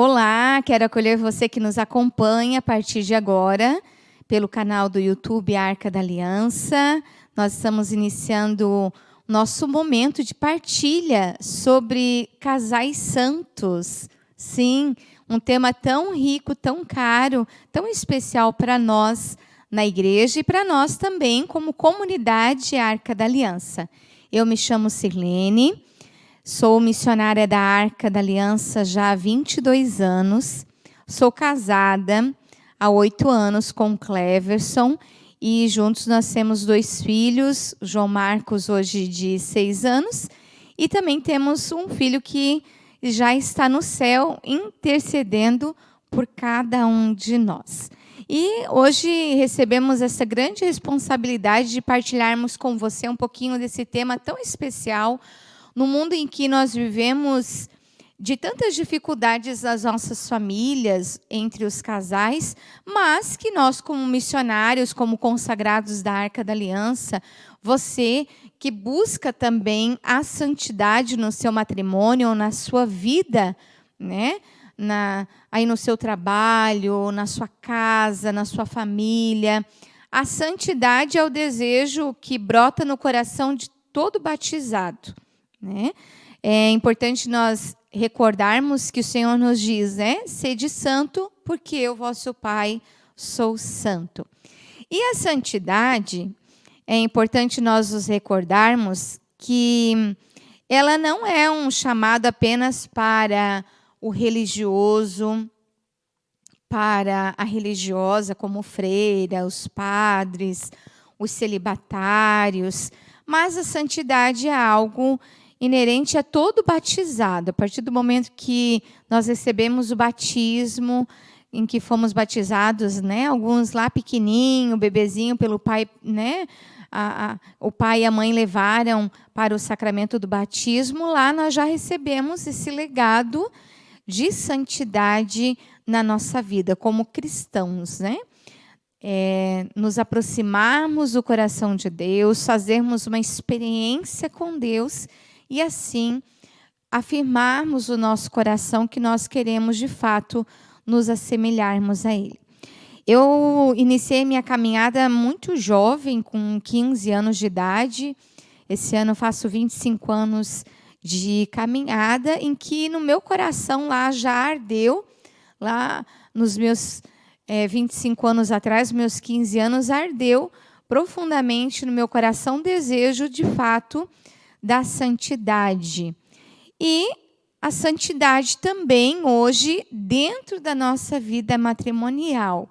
Olá, quero acolher você que nos acompanha a partir de agora pelo canal do YouTube Arca da Aliança. Nós estamos iniciando nosso momento de partilha sobre casais santos. Sim, um tema tão rico, tão caro, tão especial para nós na igreja e para nós também como comunidade Arca da Aliança. Eu me chamo Sirlene. Sou missionária da Arca da Aliança já há 22 anos. Sou casada há 8 anos com o Cleverson e juntos nós temos 2 filhos, João Marcos hoje de 6 anos e também temos um filho que já está no céu intercedendo por cada um de nós. E hoje recebemos essa grande responsabilidade de partilharmos com você um pouquinho desse tema tão especial, no mundo em que nós vivemos de tantas dificuldades nas nossas famílias, entre os casais, mas que nós, como missionários, como consagrados da Arca da Aliança, você que busca também a santidade no seu matrimônio ou na sua vida, né? Aí no seu trabalho, na sua casa, na sua família. A santidade é o desejo que brota no coração de todo batizado. Né? É importante nós recordarmos que o Senhor nos diz, né? Sede santo, porque eu, vosso Pai, sou santo. E a santidade, é importante nós nos recordarmos que ela não é um chamado apenas para o religioso, para a religiosa, como freira, os padres, os celibatários, mas a santidade é algo inerente a todo batizado. A partir do momento que nós recebemos o batismo, em que fomos batizados, né? Alguns lá pequenininho, bebezinho pelo pai, né? O pai e a mãe levaram para o sacramento do batismo. Lá nós já recebemos esse legado de santidade na nossa vida como cristãos, né? Nos aproximarmos do coração de Deus, fazermos uma experiência com Deus e assim afirmarmos o nosso coração que nós queremos de fato nos assemelharmos a Ele. Eu iniciei minha caminhada muito jovem, com 15 anos de idade. Esse ano eu faço 25 anos de caminhada, em que no meu coração lá já ardeu, lá nos meus 25 anos atrás, meus 15 anos, ardeu profundamente no meu coração o desejo de fato da santidade. E a santidade também hoje dentro da nossa vida matrimonial.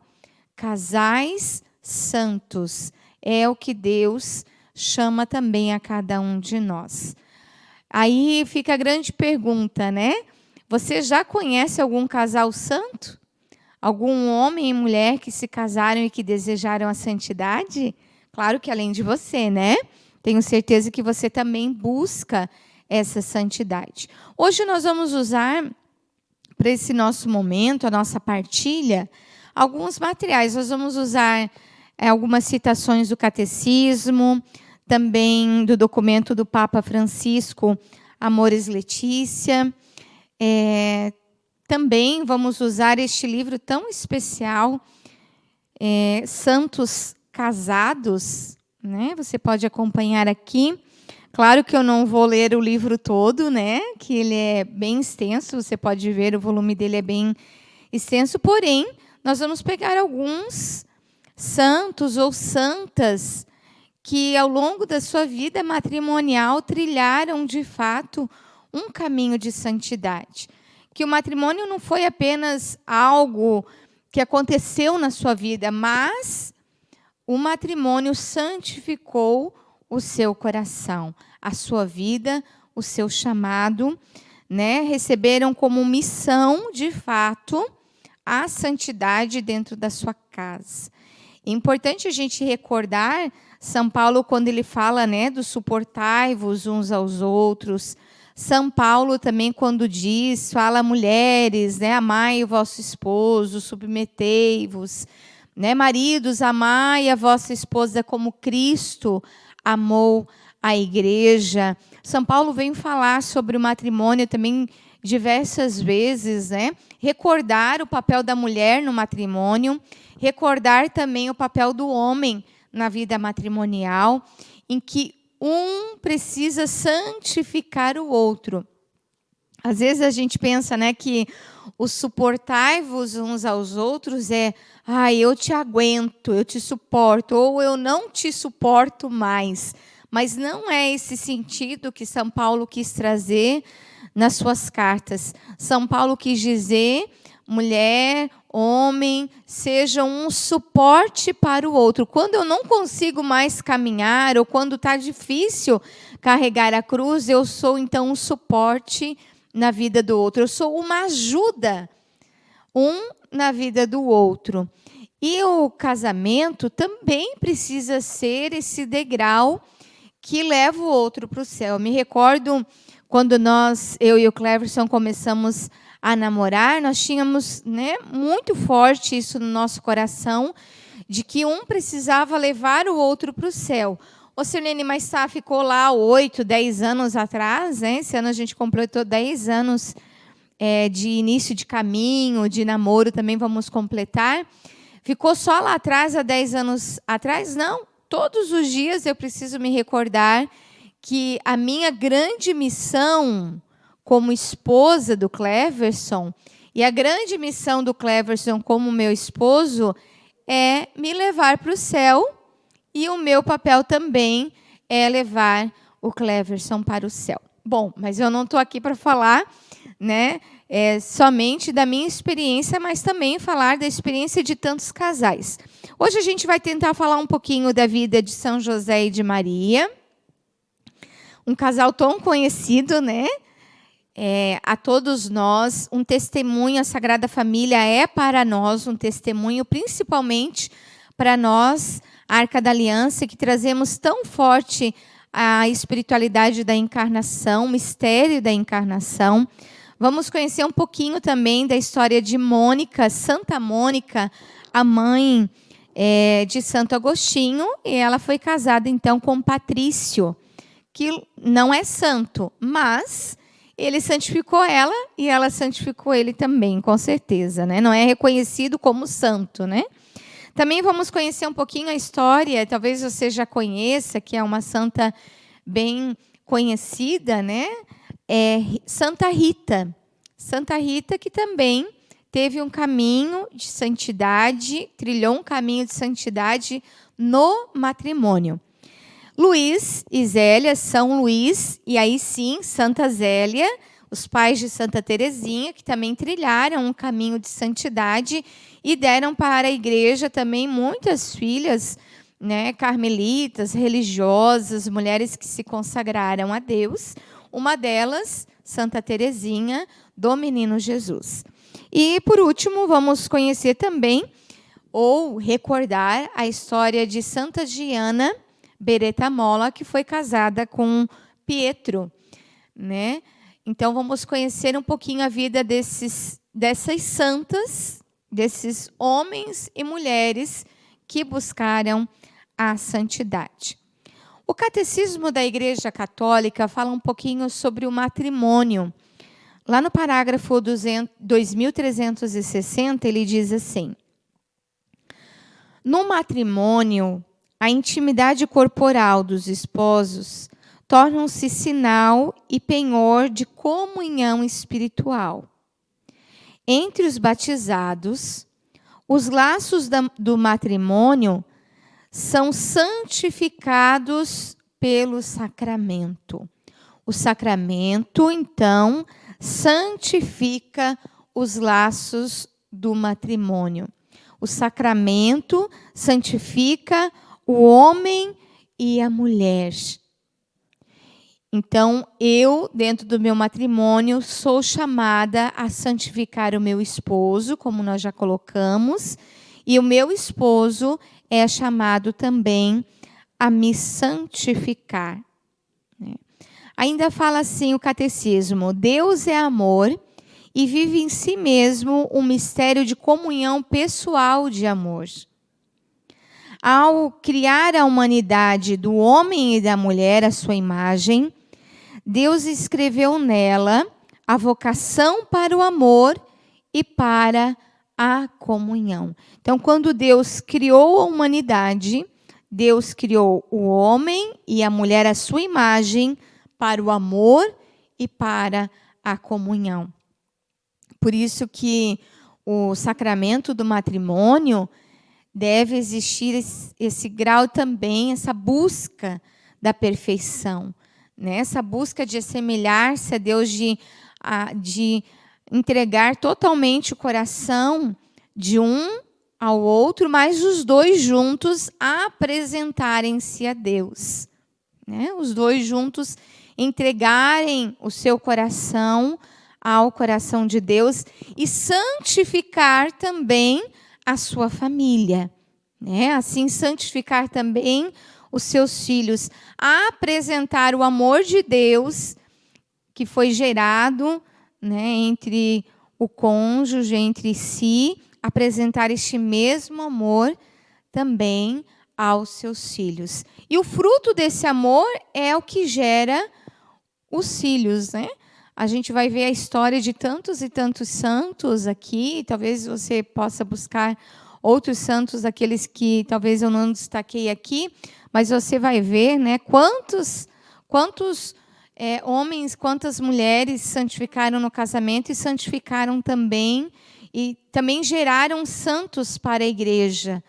Casais santos é o que Deus chama também a cada um de nós. Aí fica a grande pergunta, né? Você já conhece algum casal santo? Algum homem e mulher que se casaram e que desejaram a santidade? Claro que além de você, né? Tenho certeza que você também busca essa santidade. Hoje nós vamos usar, para esse nosso momento, a nossa partilha, alguns materiais. Nós vamos usar algumas citações do Catecismo, também do documento do Papa Francisco, Amoris Laetitia. Também vamos usar este livro tão especial, Santos Casados, né? Você pode acompanhar aqui. Claro que eu não vou ler o livro todo, né? Que ele é bem extenso, você pode ver, o volume dele é bem extenso, porém, nós vamos pegar alguns santos ou santas que ao longo da sua vida matrimonial trilharam de fato um caminho de santidade. Que o matrimônio não foi apenas algo que aconteceu na sua vida, mas o matrimônio santificou o seu coração, a sua vida, o seu chamado, né? Receberam como missão, de fato, a santidade dentro da sua casa. É importante a gente recordar São Paulo quando ele fala, né, do suportai-vos uns aos outros. São Paulo também quando diz, fala mulheres, né, amai o vosso esposo, submetei-vos. Né, maridos, amai a vossa esposa como Cristo amou a igreja. São Paulo vem falar sobre o matrimônio também diversas vezes, né? Recordar o papel da mulher no matrimônio, recordar também o papel do homem na vida matrimonial, em que um precisa santificar o outro. Às vezes a gente pensa, né, que o suportai-vos uns aos outros é, eu te aguento, eu te suporto, ou eu não te suporto mais. Mas não é esse sentido que São Paulo quis trazer nas suas cartas. São Paulo quis dizer, mulher, homem, sejam um suporte para o outro. Quando eu não consigo mais caminhar, ou quando está difícil carregar a cruz, eu sou então um suporte na vida do outro. Eu sou uma ajuda, na vida do outro. E o casamento também precisa ser esse degrau que leva o outro para o céu. Eu me recordo quando eu e o Cleverson começamos a namorar, nós tínhamos, né, muito forte isso no nosso coração, de que um precisava levar o outro para o céu. Ô, Sirlene, mas ficou lá 8, 10 anos atrás, né? Esse ano a gente completou 10 anos de início de caminho, de namoro também vamos completar. Ficou só lá atrás, há 10 anos atrás? Não. Todos os dias eu preciso me recordar que a minha grande missão como esposa do Cleverson e a grande missão do Cleverson como meu esposo é me levar para o céu, e o meu papel também é levar o Cleverson para o céu. Bom, mas eu não estou aqui para falar, né, somente da minha experiência, mas também falar da experiência de tantos casais. Hoje a gente vai tentar falar um pouquinho da vida de São José e de Maria, um casal tão conhecido, né? A todos nós, um testemunho, a Sagrada Família é para nós um testemunho, principalmente para nós, a Arca da Aliança, que trazemos tão forte a espiritualidade da encarnação, o mistério da encarnação. Vamos conhecer um pouquinho também da história de Mônica, Santa Mônica, a mãe de Santo Agostinho, e ela foi casada então com Patrício, que não é santo, mas ele santificou ela e ela santificou ele também, com certeza, né? Não é reconhecido como santo, né? Também vamos conhecer um pouquinho a história, talvez você já conheça, que é uma santa bem conhecida, né? Santa Rita. Santa Rita, que também teve um caminho de santidade, trilhou um caminho de santidade no matrimônio. Luís e Zélia, São Luís, e aí sim, Santa Zélia, os pais de Santa Teresinha, que também trilharam um caminho de santidade e deram para a igreja também muitas filhas, né, carmelitas, religiosas, mulheres que se consagraram a Deus. Uma delas, Santa Teresinha, do Menino Jesus. E, por último, vamos conhecer também, ou recordar, a história de Santa Giana Beretta-Molla, que foi casada com Pietro, né? Então, vamos conhecer um pouquinho a vida dessas santas, desses homens e mulheres que buscaram a santidade. O Catecismo da Igreja Católica fala um pouquinho sobre o matrimônio. Lá no parágrafo 2360, ele diz assim: no matrimônio, a intimidade corporal dos esposos tornam-se sinal e penhor de comunhão espiritual. Entre os batizados, os laços do matrimônio são santificados pelo sacramento. O sacramento, então, santifica os laços do matrimônio. O sacramento santifica o homem e a mulher. Então, eu, dentro do meu matrimônio, sou chamada a santificar o meu esposo, como nós já colocamos, e o meu esposo é chamado também a me santificar. Ainda fala assim o catecismo: Deus é amor e vive em si mesmo um mistério de comunhão pessoal de amor. Ao criar a humanidade do homem e da mulher à sua imagem, Deus escreveu nela a vocação para o amor e para a comunhão. Então, quando Deus criou a humanidade, Deus criou o homem e a mulher à sua imagem para o amor e para a comunhão. Por isso que o sacramento do matrimônio deve existir esse grau também, essa busca da perfeição, né? Essa busca de assemelhar-se a Deus, de entregar totalmente o coração de um ao outro, mas os dois juntos apresentarem-se a Deus, né? Os dois juntos entregarem o seu coração ao coração de Deus e santificar também a sua família, né? Assim, santificar também os seus filhos, apresentar o amor de Deus que foi gerado, né, entre o cônjuge, entre si, apresentar este mesmo amor também aos seus filhos. E o fruto desse amor é o que gera os filhos, né? A gente vai ver a história de tantos e tantos santos aqui. Talvez você possa buscar outros santos, aqueles que talvez eu não destaquei aqui, mas você vai ver, né, quantos homens, quantas mulheres santificaram no casamento e santificaram também, e também geraram santos para a igreja.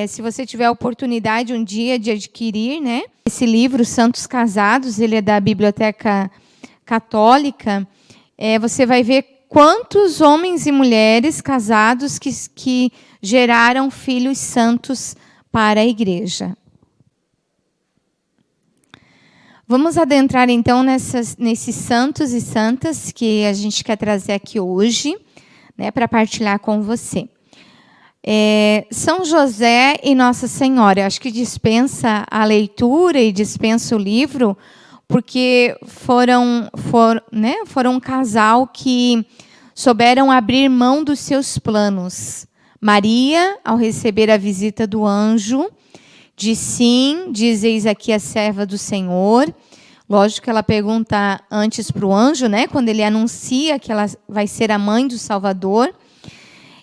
Se você tiver a oportunidade um dia de adquirir, né, esse livro, Santos Casados, ele é da Biblioteca Católica, você vai ver quantos homens e mulheres casados que geraram filhos santos para a igreja. Vamos adentrar então nesses santos e santas que a gente quer trazer aqui hoje, né, para partilhar com você. São José e Nossa Senhora. Eu acho que dispensa a leitura e dispensa o livro, porque foram um casal que souberam abrir mão dos seus planos. Maria, ao receber a visita do anjo, diz sim, diz: eis aqui a serva do Senhor. Lógico que ela pergunta antes para o anjo, né, quando ele anuncia que ela vai ser a mãe do Salvador.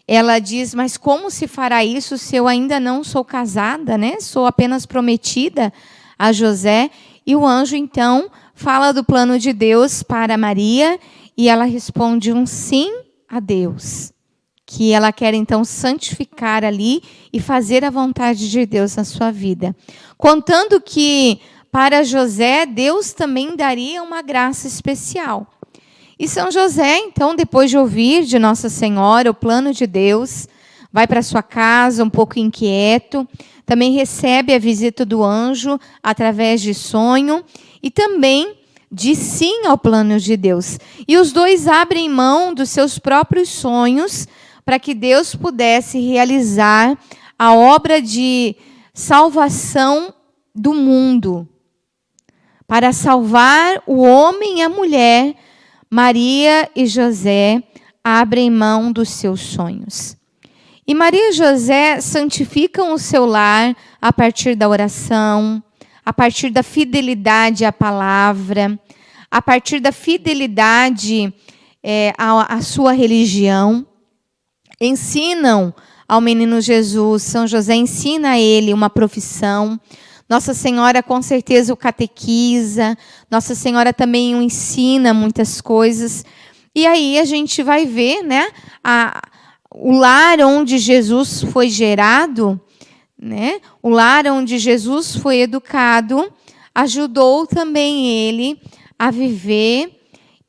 Ela diz: mas como se fará isso se eu ainda não sou casada, né? Sou apenas prometida a José. E o anjo, então, fala do plano de Deus para Maria, e ela responde um sim a Deus, que ela quer, então, santificar ali e fazer a vontade de Deus na sua vida. Contando que, para José, Deus também daria uma graça especial. E São José, então, depois de ouvir de Nossa Senhora o plano de Deus, vai para sua casa um pouco inquieto, também recebe a visita do anjo através de sonho e também diz sim ao plano de Deus. E os dois abrem mão dos seus próprios sonhos para que Deus pudesse realizar a obra de salvação do mundo. Para salvar o homem e a mulher, Maria e José abrem mão dos seus sonhos. E Maria e José santificam o seu lar a partir da oração, a partir da fidelidade à palavra, a partir da fidelidade à sua religião. Ensinam ao menino Jesus, São José ensina a ele uma profissão. Nossa Senhora com certeza o catequiza, Nossa Senhora também o ensina muitas coisas. E aí a gente vai ver, né, o lar onde Jesus foi gerado, né, o lar onde Jesus foi educado, ajudou também ele a viver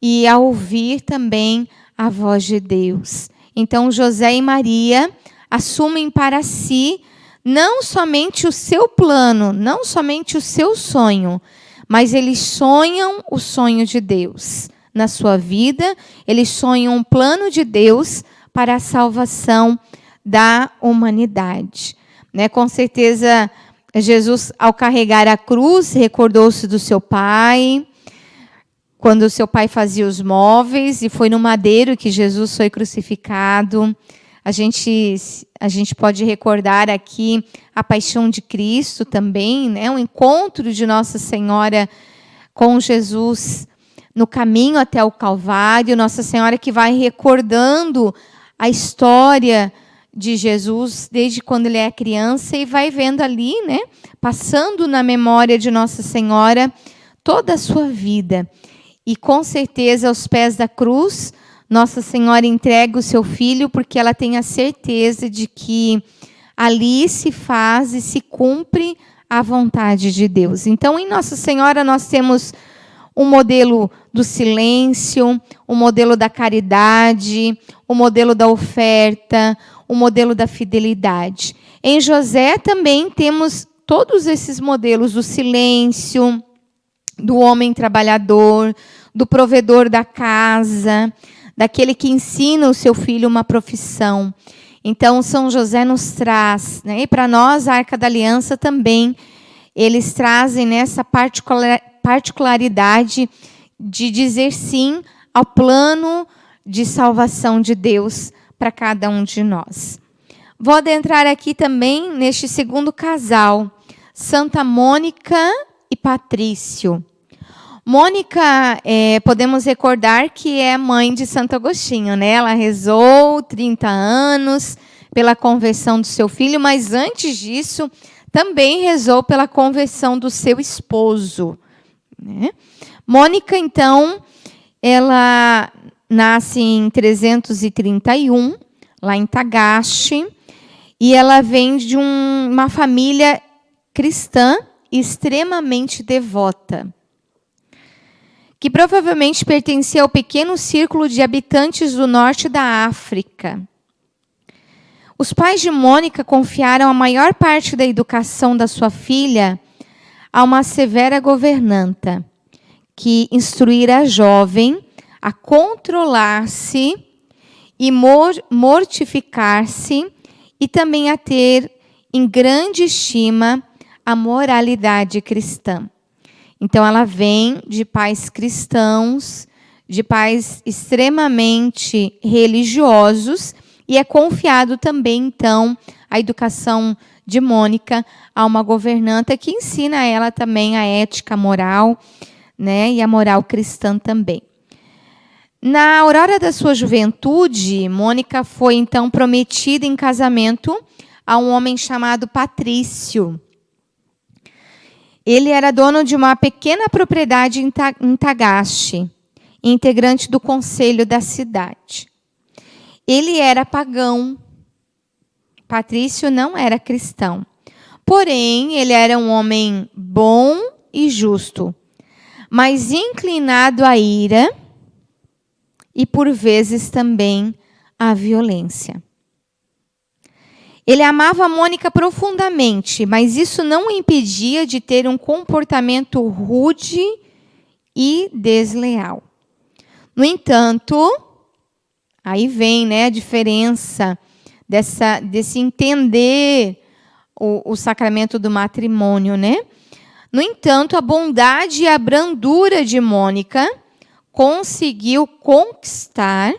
e a ouvir também a voz de Deus. Então José e Maria assumem para si não somente o seu plano, não somente o seu sonho, mas eles sonham o sonho de Deus na sua vida, eles sonham um plano de Deus para a salvação da humanidade. Né? Com certeza, Jesus, ao carregar a cruz, recordou-se do seu pai, quando o seu pai fazia os móveis, e foi no madeiro que Jesus foi crucificado. A gente pode recordar aqui a paixão de Cristo também, né? O encontro de Nossa Senhora com Jesus no caminho até o Calvário, Nossa Senhora que vai recordando a história de Jesus desde quando ele é criança e vai vendo ali, né, passando na memória de Nossa Senhora toda a sua vida. E com certeza aos pés da cruz, Nossa Senhora entrega o seu filho porque ela tem a certeza de que ali se faz e se cumpre a vontade de Deus. Então, em Nossa Senhora nós temos o modelo do silêncio, o modelo da caridade, o modelo da oferta, o modelo da fidelidade. Em José também temos todos esses modelos do silêncio, do homem trabalhador, do provedor da casa, daquele que ensina o seu filho uma profissão. Então, São José nos traz, né? E para nós, a Arca da Aliança também, eles trazem nessa particularidade de dizer sim ao plano de salvação de Deus para cada um de nós. Vou adentrar aqui também neste segundo casal, Santa Mônica e Patrício. Mônica, podemos recordar que é mãe de Santo Agostinho, né? Ela rezou 30 anos pela conversão do seu filho, mas antes disso, também rezou pela conversão do seu esposo, né? Mônica, então, ela nasce em 331, lá em Tagaste, e ela vem de uma família cristã extremamente devota, que provavelmente pertencia ao pequeno círculo de habitantes do norte da África. Os pais de Mônica confiaram a maior parte da educação da sua filha a uma severa governanta, que instruíra a jovem a controlar-se e mortificar-se e também a ter em grande estima a moralidade cristã. Então, ela vem de pais cristãos, de pais extremamente religiosos, e é confiado também, então, a educação de Mônica a uma governanta que ensina a ela também a ética moral, né, e a moral cristã também. Na aurora da sua juventude, Mônica foi, então, prometida em casamento a um homem chamado Patrício. Ele era dono de uma pequena propriedade em Tagaste, integrante do conselho da cidade. Ele era pagão. Patrício não era cristão. Porém, ele era um homem bom e justo, mas inclinado à ira e, por vezes, também à violência. Ele amava a Mônica profundamente, mas isso não o impedia de ter um comportamento rude e desleal. No entanto, aí vem, né, a diferença desse entender o sacramento do matrimônio, né? No entanto, a bondade e a brandura de Mônica conseguiu conquistar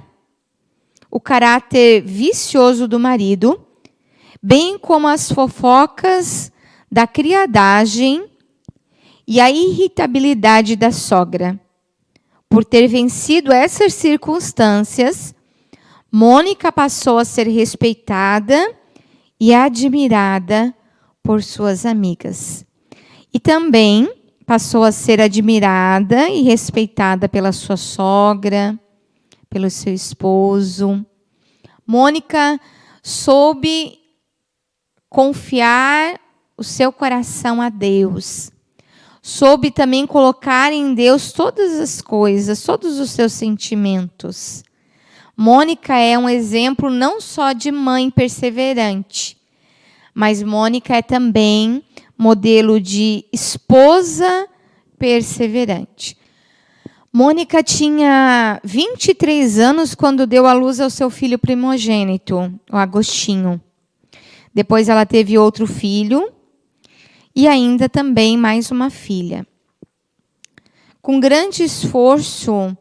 o caráter vicioso do marido, bem como as fofocas da criadagem e a irritabilidade da sogra. Por ter vencido essas circunstâncias, Mônica passou a ser respeitada e admirada por suas amigas. E também passou a ser admirada e respeitada pela sua sogra, pelo seu esposo. Mônica soube confiar o seu coração a Deus. Soube também colocar em Deus todas as coisas, todos os seus sentimentos. Mônica é um exemplo não só de mãe perseverante, mas Mônica é também modelo de esposa perseverante. Mônica tinha 23 anos quando deu à luz ao seu filho primogênito, o Agostinho. Depois ela teve outro filho e ainda também mais uma filha. Com grande esforço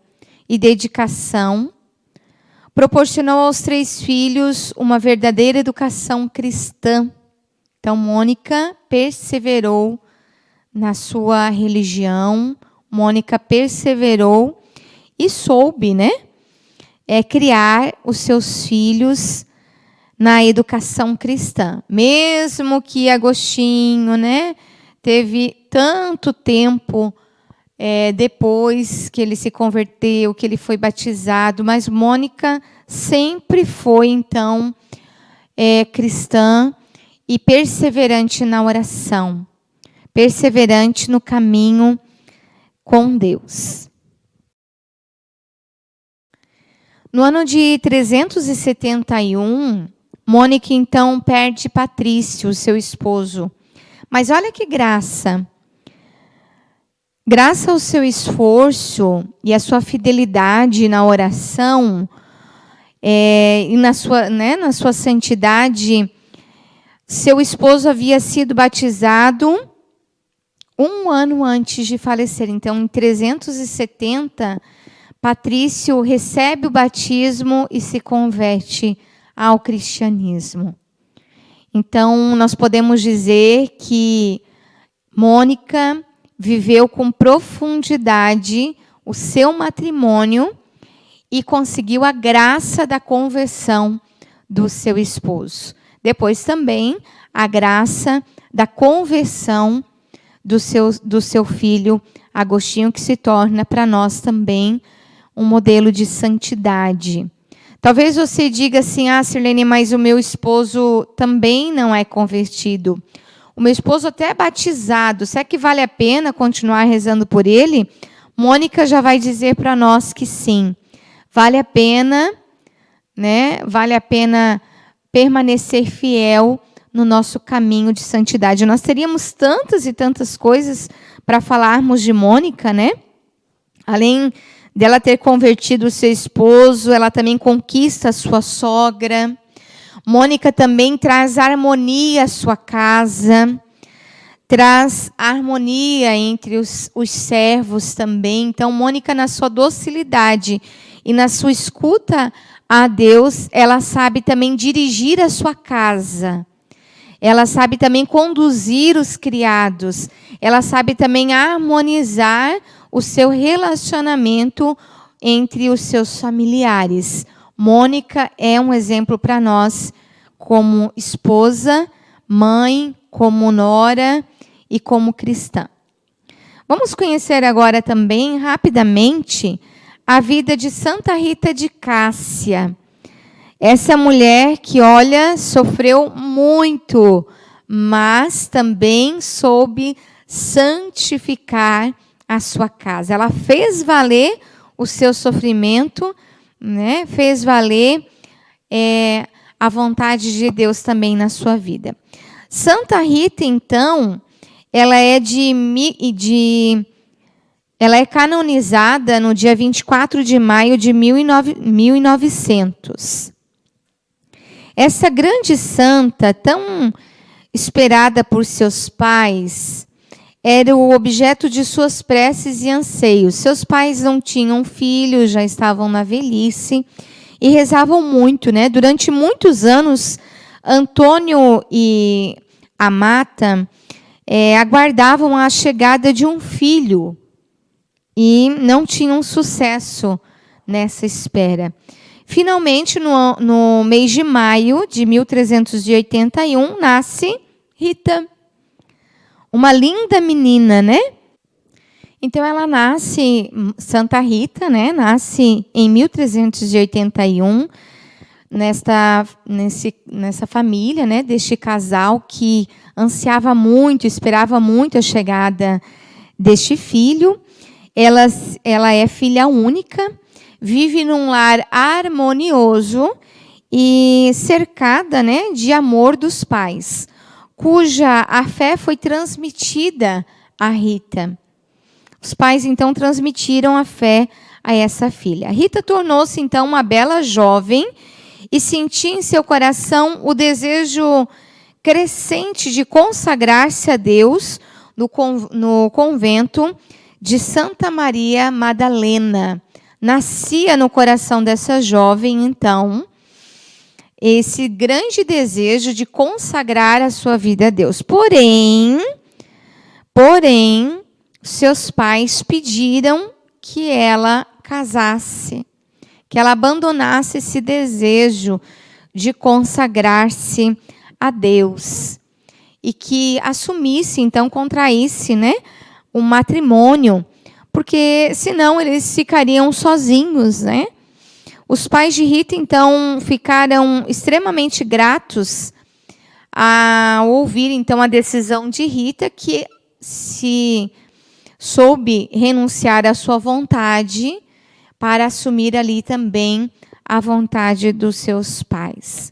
e dedicação, proporcionou aos 3 filhos uma verdadeira educação cristã. Então, Mônica perseverou na sua religião, Mônica perseverou e soube, né, criar os seus filhos na educação cristã. Mesmo que Agostinho, né, teve tanto tempo depois que ele se converteu, que ele foi batizado, mas Mônica sempre foi, então, cristã e perseverante na oração, perseverante no caminho com Deus. No ano de 371, Mônica, então, perde Patrício, seu esposo. Mas olha que graça. Graças ao seu esforço e à sua fidelidade na oração, e na sua santidade, seu esposo havia sido batizado 1 ano antes de falecer. Então, em 370, Patrício recebe o batismo e se converte ao cristianismo. Então, nós podemos dizer que Mônica viveu com profundidade o seu matrimônio e conseguiu a graça da conversão do seu esposo. Depois também a graça da conversão do seu filho Agostinho, que se torna para nós também um modelo de santidade. Talvez você diga assim, Sirlene, mas o meu esposo também não é convertido. O meu esposo até é batizado. Será que vale a pena continuar rezando por ele? Mônica já vai dizer para nós que sim. Vale a pena, né? Vale a pena permanecer fiel no nosso caminho de santidade. Nós teríamos tantas e tantas coisas para falarmos de Mônica, né? Além dela ter convertido o seu esposo, ela também conquista a sua sogra. Mônica também traz harmonia à sua casa, traz harmonia entre os servos também. Então, Mônica, na sua docilidade e na sua escuta a Deus, ela sabe também dirigir a sua casa. Ela sabe também conduzir os criados. Ela sabe também harmonizar o seu relacionamento entre os seus familiares. Mônica é um exemplo para nós como esposa, mãe, como nora e como cristã. Vamos conhecer agora também, rapidamente, a vida de Santa Rita de Cássia. Essa mulher que, olha, sofreu muito, mas também soube santificar a sua casa. Ela fez valer o seu sofrimento, né? Fez valer a vontade de Deus também na sua vida. Santa Rita, então, ela é canonizada no dia 24 de maio de 1900. Essa grande santa, tão esperada por seus pais, era o objeto de suas preces e anseios. Seus pais não tinham filhos, já estavam na velhice e rezavam muito, né? Durante muitos anos, Antônio e Amata aguardavam a chegada de um filho e não tinham sucesso nessa espera. Finalmente, no mês de maio de 1381, nasce Rita. Uma linda menina, né? Então, ela nasce, Santa Rita, né? Nasce em 1381, nessa família, né? Deste casal que ansiava muito, esperava muito a chegada deste filho. Ela é filha única, vive num lar harmonioso e cercada, né, de amor dos pais, cuja a fé foi transmitida a Rita. Os pais, então, transmitiram a fé a essa filha. Rita tornou-se, então, uma bela jovem e sentia em seu coração o desejo crescente de consagrar-se a Deus no convento de Santa Maria Madalena. Nascia no coração dessa jovem, então, esse grande desejo de consagrar a sua vida a Deus. Porém, seus pais pediram que ela casasse, que ela abandonasse esse desejo de consagrar-se a Deus e que assumisse, então, contraísse, né, um matrimônio, porque senão eles ficariam sozinhos, né? Os pais de Rita, então, ficaram extremamente gratos ao ouvir, então, a decisão de Rita, que se soube renunciar à sua vontade para assumir ali também a vontade dos seus pais.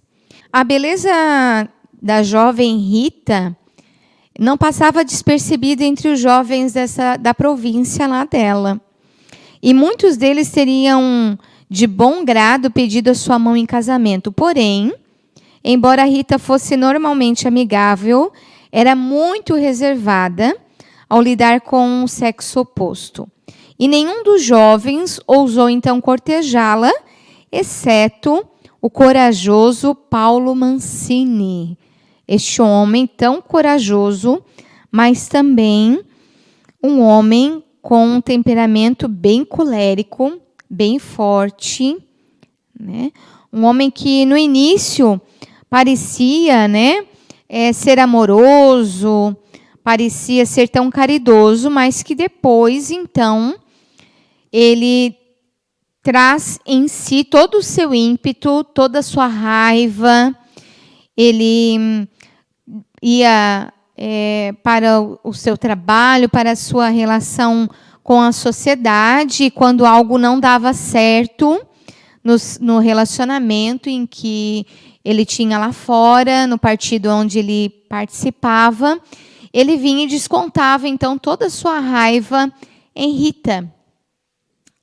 A beleza da jovem Rita não passava despercebida entre os jovens da província lá dela. E muitos deles teriam, de bom grado, pedido a sua mão em casamento. Porém, embora Rita fosse normalmente amigável, era muito reservada ao lidar com o sexo oposto. E nenhum dos jovens ousou então cortejá-la, exceto o corajoso Paulo Mancini. Este homem tão corajoso, mas também um homem com um temperamento bem colérico, bem forte, né? Um homem que no início parecia, né, ser amoroso, parecia ser tão caridoso, mas que depois, então, ele traz em si todo o seu ímpeto, toda a sua raiva. Ele ia para o seu trabalho, para a sua relação com a sociedade, e quando algo não dava certo no relacionamento em que ele tinha lá fora, no partido onde ele participava, ele vinha e descontava, então, toda a sua raiva em Rita,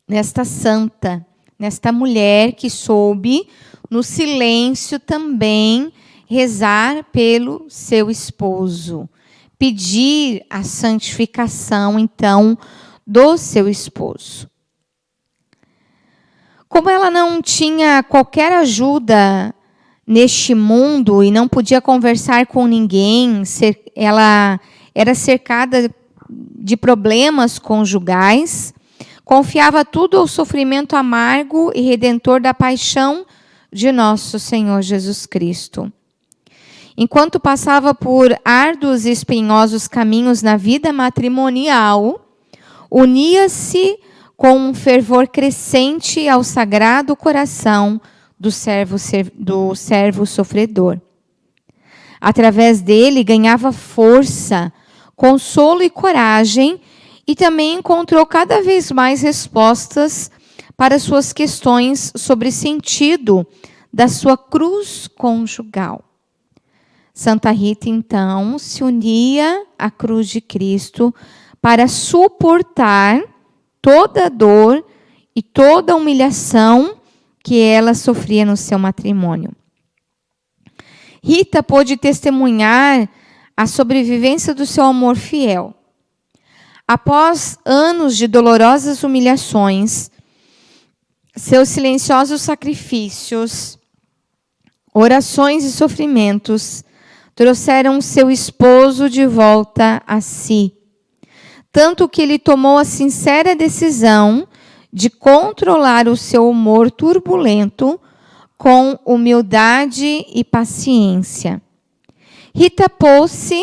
nesta santa, nesta mulher que soube, no silêncio também, rezar pelo seu esposo, pedir a santificação, então, do seu esposo. Como ela não tinha qualquer ajuda neste mundo e não podia conversar com ninguém, ela era cercada de problemas conjugais, confiava tudo ao sofrimento amargo e redentor da paixão de nosso Senhor Jesus Cristo. Enquanto passava por árduos e espinhosos caminhos na vida matrimonial, unia-se com um fervor crescente ao sagrado coração do servo sofredor. Através dele, ganhava força, consolo e coragem, e também encontrou cada vez mais respostas para suas questões sobre sentido da sua cruz conjugal. Santa Rita, então, se unia à cruz de Cristo para suportar toda a dor e toda a humilhação que ela sofria no seu matrimônio. Rita pôde testemunhar a sobrevivência do seu amor fiel. Após anos de dolorosas humilhações, seus silenciosos sacrifícios, orações e sofrimentos trouxeram seu esposo de volta a si, tanto que ele tomou a sincera decisão de controlar o seu humor turbulento com humildade e paciência. Rita pôde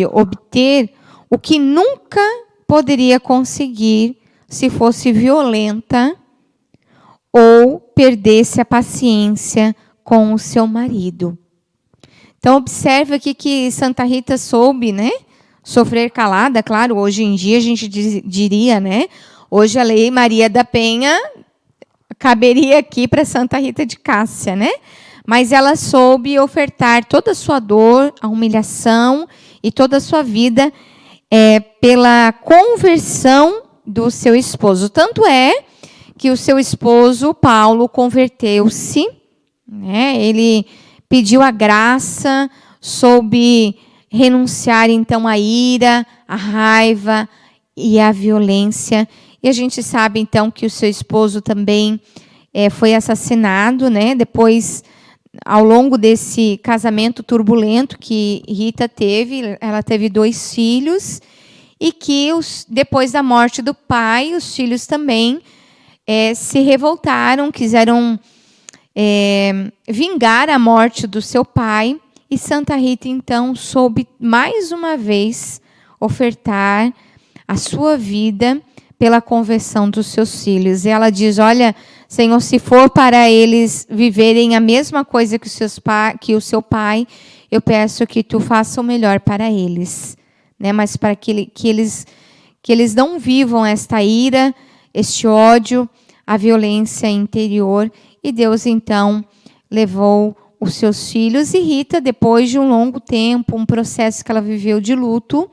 obter o que nunca poderia conseguir se fosse violenta ou perdesse a paciência com o seu marido. Então, observe aqui que Santa Rita soube, né, sofrer calada. Claro, hoje em dia a gente diria, né, hoje a Lei Maria da Penha caberia aqui para Santa Rita de Cássia, né? Mas ela soube ofertar toda a sua dor, a humilhação e toda a sua vida pela conversão do seu esposo. Tanto é que o seu esposo, Paulo, converteu-se, né? Ele pediu a graça, soube renunciar, então, à ira, à raiva e à violência. E a gente sabe, então, que o seu esposo também foi assassinado, né? Depois, ao longo desse casamento turbulento que Rita teve, ela teve 2 filhos, e que depois da morte do pai, os filhos também se revoltaram, quiseram vingar a morte do seu pai, e Santa Rita, então, soube mais uma vez ofertar a sua vida pela conversão dos seus filhos. E ela diz: olha, Senhor, se for para eles viverem a mesma coisa que o seu pai, eu peço que tu faça o melhor para eles, né? Mas para que eles não vivam esta ira, este ódio, a violência interior. E Deus, então, levou os seus filhos, e Rita, depois de um longo tempo, um processo que ela viveu de luto,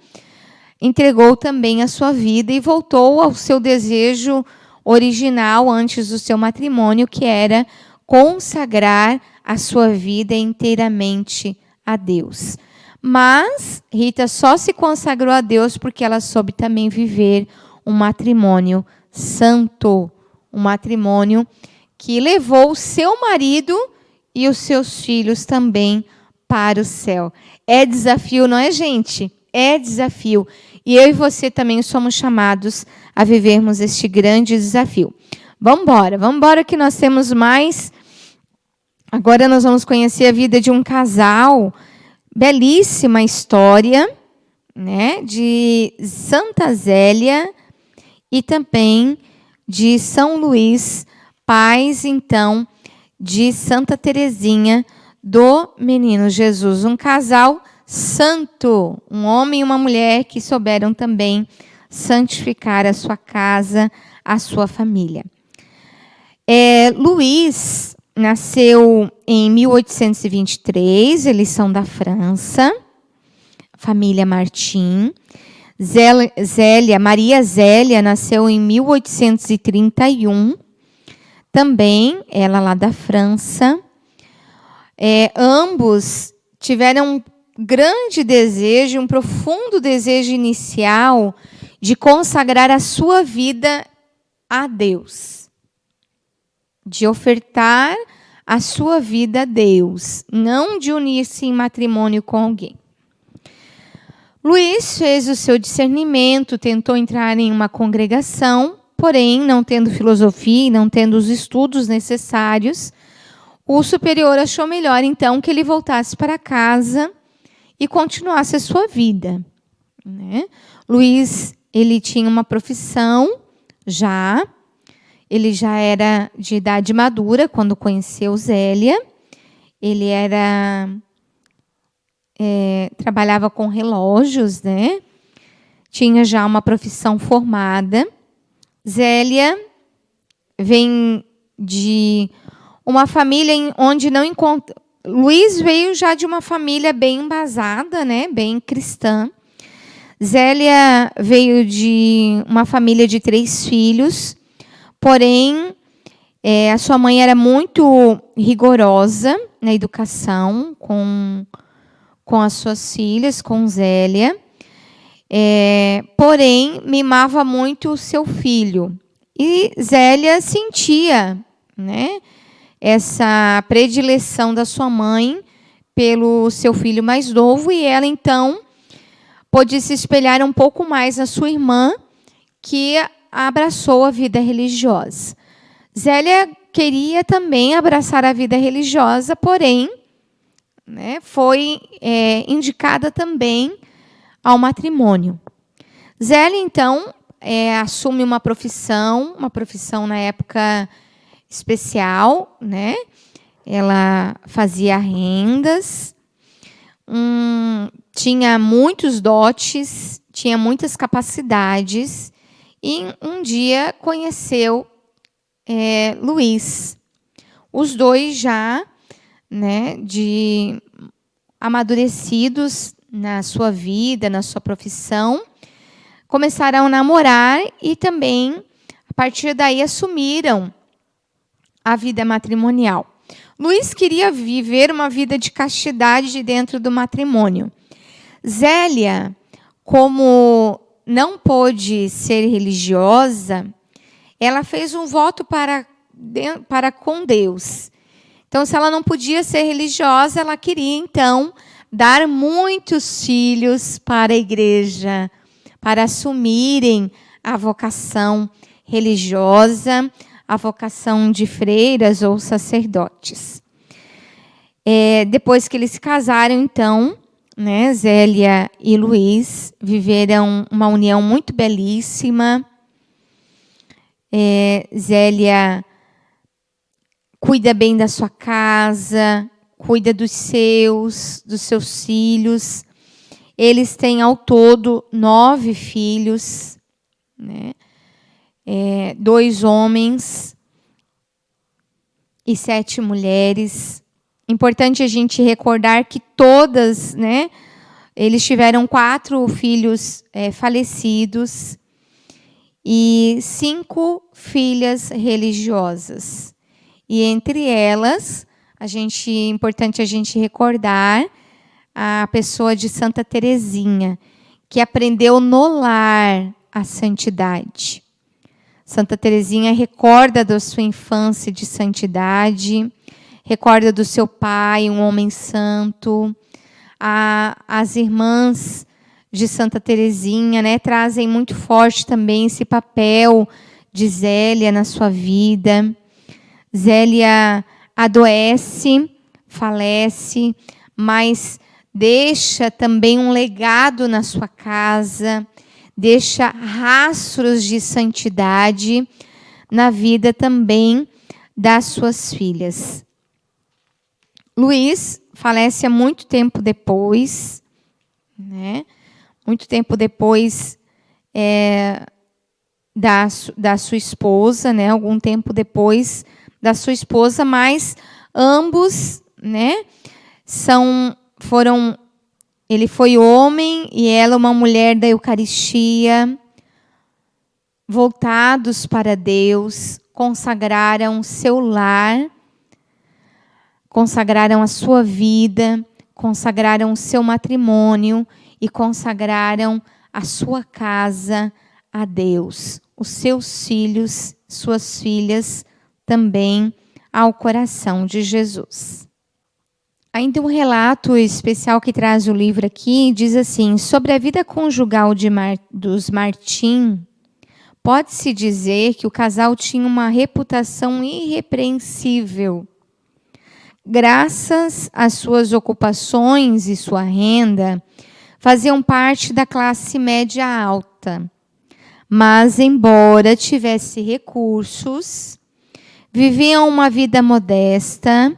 entregou também a sua vida e voltou ao seu desejo original antes do seu matrimônio, que era consagrar a sua vida inteiramente a Deus. Mas Rita só se consagrou a Deus porque ela soube também viver um matrimônio santo, um matrimônio que levou o seu marido e os seus filhos também para o céu. É desafio, não é, gente? É desafio. E eu e você também somos chamados a vivermos este grande desafio. Vamos embora que nós temos mais. Agora nós vamos conhecer a vida de um casal. Belíssima história, né, de Santa Zélia e também de São Luís, pais, então, de Santa Teresinha do Menino Jesus. Um casal santo, um homem e uma mulher que souberam também santificar a sua casa, a sua família. Luís nasceu em 1823, eles são da França, família Martim. Maria Zélia nasceu em 1831, também ela lá da França. Ambos tiveram um grande desejo, um profundo desejo inicial de consagrar a sua vida a Deus, de ofertar a sua vida a Deus, não de unir-se em matrimônio com alguém. Luís fez o seu discernimento, tentou entrar em uma congregação, porém, não tendo filosofia e não tendo os estudos necessários, o superior achou melhor, então, que ele voltasse para casa e continuasse a sua vida, né? Luís, ele tinha uma profissão já. Ele já era de idade madura quando conheceu Zélia. Ele trabalhava com relógios, né? Tinha já uma profissão formada. Zélia vem de uma família onde não encontra. Luís veio já de uma família bem embasada, né? Bem cristã. Zélia veio de uma família de 3 filhos. Porém, a sua mãe era muito rigorosa na educação com as suas filhas, com Zélia. Porém, mimava muito o seu filho. E Zélia sentia, né, essa predileção da sua mãe pelo seu filho mais novo, e ela, então, pôde se espelhar um pouco mais na sua irmã, que abraçou a vida religiosa. Zélia queria também abraçar a vida religiosa, porém, né, foi indicada também ao matrimônio. Zélia, então, assume uma profissão na época especial, né? Ela fazia rendas, tinha muitos dotes, tinha muitas capacidades, e um dia conheceu Luís. Os dois já, né, de amadurecidos na sua vida, na sua profissão, começaram a namorar e também, a partir daí, assumiram a vida matrimonial. Luís queria viver uma vida de castidade dentro do matrimônio. Zélia, como não pôde ser religiosa, ela fez um voto para com Deus. Então, se ela não podia ser religiosa, ela queria, então, dar muitos filhos para a igreja, para assumirem a vocação religiosa, a vocação de freiras ou sacerdotes. Depois que eles se casaram, então, né, Zélia e Luiz viveram uma união muito belíssima. Zélia cuida bem da sua casa, cuida dos seus filhos. Eles têm ao todo 9 filhos, né? 2 homens e 7 mulheres. Importante a gente recordar que todas, né? Eles tiveram 4 filhos falecidos e 5 filhas religiosas. E entre elas, importante a gente recordar a pessoa de Santa Teresinha, que aprendeu no lar a santidade. Santa Teresinha recorda da sua infância de santidade, recorda do seu pai, um homem santo. As irmãs de Santa Teresinha, né, trazem muito forte também esse papel de Zélia na sua vida. Zélia adoece, falece, mas deixa também um legado na sua casa, deixa rastros de santidade na vida também das suas filhas. Luiz falece há muito tempo depois, né? Muito tempo depois da sua esposa, né? Algum tempo depois da sua esposa, mas ambos, né? Ele foi homem e ela uma mulher da Eucaristia, voltados para Deus, consagraram seu lar, consagraram a sua vida, consagraram o seu matrimônio e consagraram a sua casa a Deus, os seus filhos, suas filhas também ao coração de Jesus. Ainda um relato especial que traz o livro aqui, diz assim: sobre a vida conjugal dos Martim, pode-se dizer que o casal tinha uma reputação irrepreensível. Graças às suas ocupações e sua renda, faziam parte da classe média alta. Mas, embora tivesse recursos, viviam uma vida modesta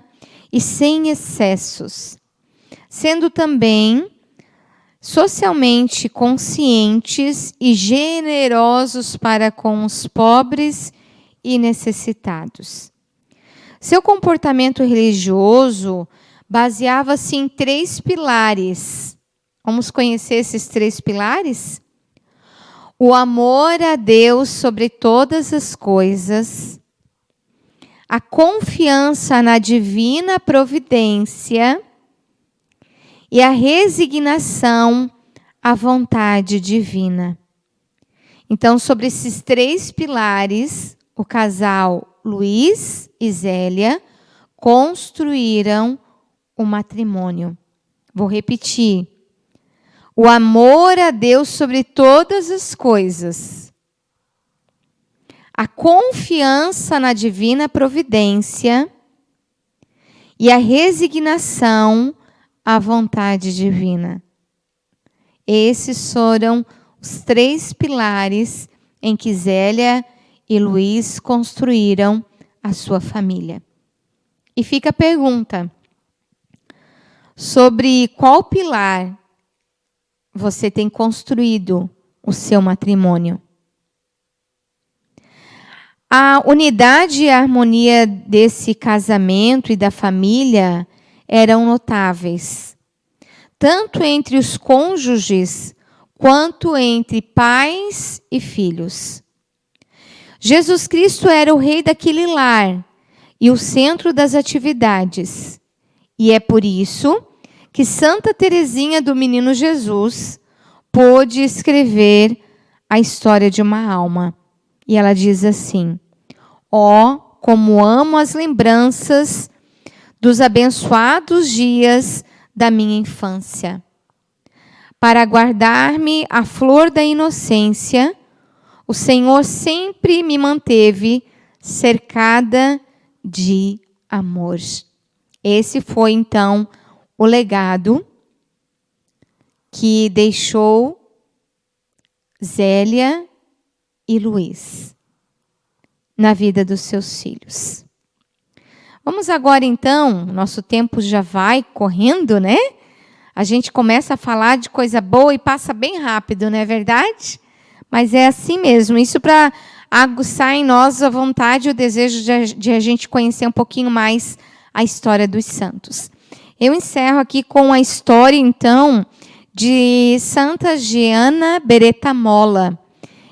e sem excessos, sendo também socialmente conscientes e generosos para com os pobres e necessitados. Seu comportamento religioso baseava-se em 3 pilares. Vamos conhecer esses 3 pilares? O amor a Deus sobre todas as coisas, a confiança na divina providência e a resignação à vontade divina. Então, sobre esses 3 pilares, o casal Luiz e Zélia construíram o matrimônio. Vou repetir. O amor a Deus sobre todas as coisas, a confiança na divina providência e a resignação à vontade divina. Esses foram os 3 pilares em que Zélia e Luiz construíram a sua família. E fica a pergunta: sobre qual pilar você tem construído o seu matrimônio? A unidade e a harmonia desse casamento e da família eram notáveis, tanto entre os cônjuges quanto entre pais e filhos. Jesus Cristo era o rei daquele lar e o centro das atividades. E é por isso que Santa Teresinha do Menino Jesus pôde escrever a história de uma alma. E ela diz assim: ó, como amo as lembranças dos abençoados dias da minha infância. para guardar-me a flor da inocência, o Senhor sempre me manteve cercada de amor. Esse foi, então, o legado que deixou Zélia e Luiz na vida dos seus filhos. Vamos agora, então, nosso tempo já vai correndo, né? A gente começa a falar de coisa boa e passa bem rápido, não é verdade? Mas é assim mesmo, isso para aguçar em nós a vontade e o desejo de a gente conhecer um pouquinho mais a história dos santos. Eu encerro aqui com a história, então, de Santa Giana Beretta Molla.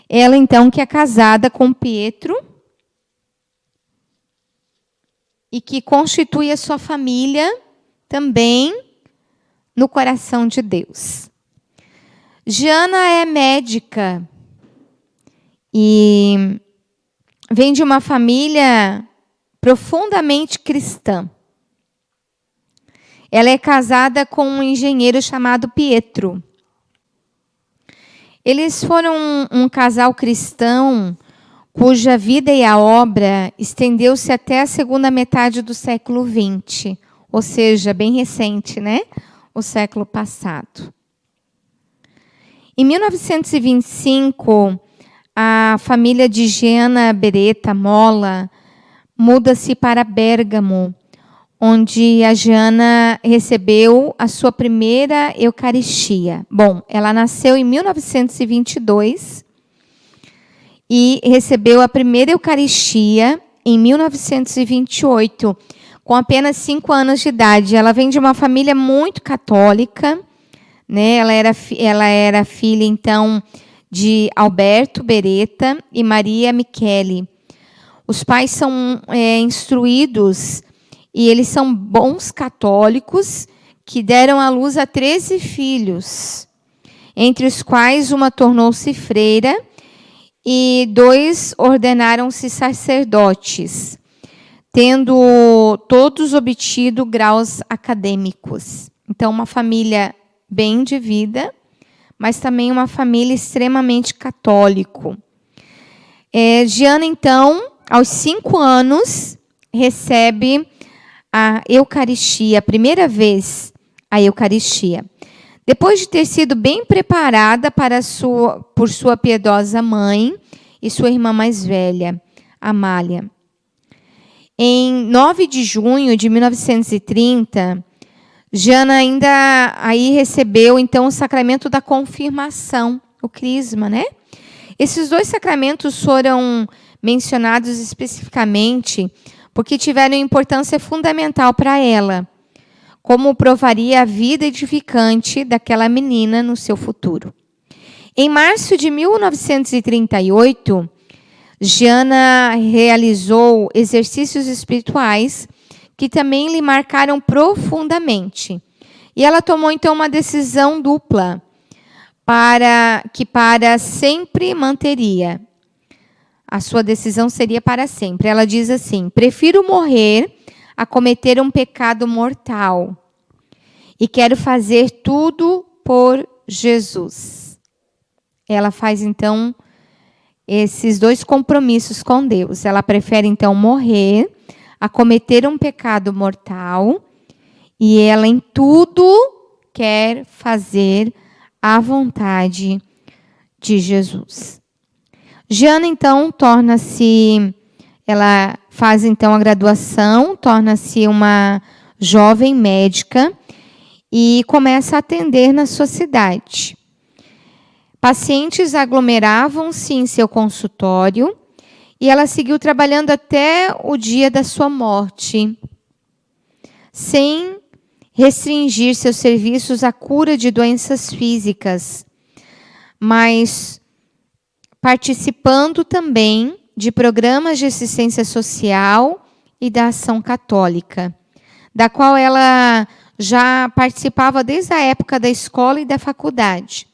Ela, então, que é casada com Pietro e que constitui a sua família também no coração de Deus. Giana é médica e vem de uma família profundamente cristã. Ela é casada com um engenheiro chamado Pietro. Eles foram um casal cristão cuja vida e a obra estendeu-se até a segunda metade do século XX, ou seja, bem recente, né? O século passado. Em 1925, a família de Giana Beretta Molla muda-se para Bérgamo, onde a Giana recebeu a sua primeira Eucaristia. Bom, ela nasceu em 1922 e recebeu a primeira Eucaristia em 1928, com apenas 5 anos de idade. Ela vem de uma família muito católica, né? Ela era filha, então, de Alberto Beretta e Maria Michele. Os pais são instruídos e eles são bons católicos que deram à luz a 13 filhos, entre os quais uma tornou-se freira e 2 ordenaram-se sacerdotes, tendo todos obtido graus acadêmicos. Então, uma família bem de vida, mas também uma família extremamente católico. Giana, então, aos 5 anos, recebe a Eucaristia, a primeira vez a Eucaristia. Depois de ter sido bem preparada por sua piedosa mãe e sua irmã mais velha, Amália. Em 9 de junho de 1930, Giana ainda aí recebeu, então, o sacramento da confirmação, o crisma, né? Esses 2 sacramentos foram mencionados especificamente porque tiveram importância fundamental para ela, como provaria a vida edificante daquela menina no seu futuro. Em março de 1938, Giana realizou exercícios espirituais que também lhe marcaram profundamente. E ela tomou, então, uma decisão dupla, para sempre manteria. A sua decisão seria para sempre. Ela diz assim: prefiro morrer a cometer um pecado mortal. E quero fazer tudo por Jesus. Ela faz, então, esses 2 compromissos com Deus. Ela prefere, então, morrer a cometer um pecado mortal. E ela, em tudo, quer fazer a vontade de Jesus. Giana, então, ela faz, então, a graduação, torna-se uma jovem médica e começa a atender na sua cidade. Pacientes aglomeravam-se em seu consultório e ela seguiu trabalhando até o dia da sua morte, sem restringir seus serviços à cura de doenças físicas, mas participando também de programas de assistência social e da ação católica, da qual ela já participava desde a época da escola e da faculdade,